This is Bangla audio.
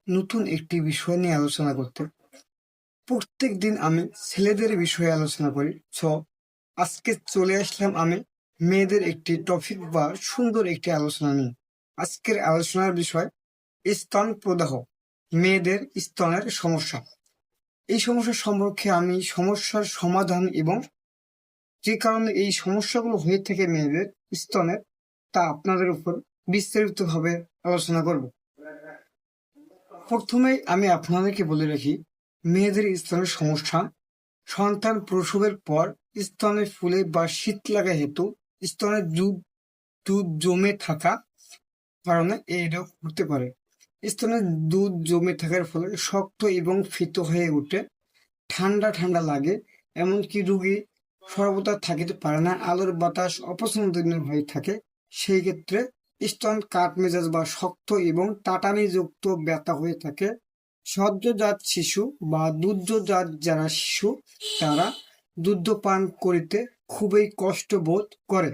নতুন একটি বিষয় নিয়ে আলোচনা করতে। প্রত্যেক দিন আমি ছেলেদের বিষয়ে আলোচনা করি। আজকে চলে আসলাম আমি মেয়েদের একটি টপিক বা সুন্দর একটি আলোচনা নিয়ে। আজকের আলোচনার বিষয় স্তন প্রদাহ, মেয়েদের স্তনের সমস্যা। এই সমস্যা সম্পর্কে আমি সমস্যার সমাধান এবং যে কারণে এই সমস্যাগুলো হয়ে থাকে মেয়েদের স্তনের, তা আপনাদের উপর বিস্তারিতভাবে আলোচনা করব। প্রথমেই আমি আপনাদেরকে বলে রাখি, মেয়েদের স্তনের সমস্যা সন্তান প্রসবের পর স্তনে ফুলে বা শীত লাগা হেতু স্তনে দুধ জমে থাকা কারণে এই রোগ হতে পারে। স্তনে দুধ জমে থাকার ফলে শক্ত এবং ফিত হয়ে ওঠে, ঠান্ডা ঠান্ডা লাগে, এমনকি রোগী সর্বদা থাকিতে পারে না, আলোর বাতাস অপছন্দনীয় হয়ে থাকে। সেই ক্ষেত্রে স্তন কাঠ মেজাজ বা শক্ত এবং টাটানি যুক্ত ব্যথা হয়ে থাকে। সদ্যজাত শিশু বা দুগ্ধজাত যারা শিশু, তারা দুধ পান করিতে খুবই কষ্ট বোধ করে।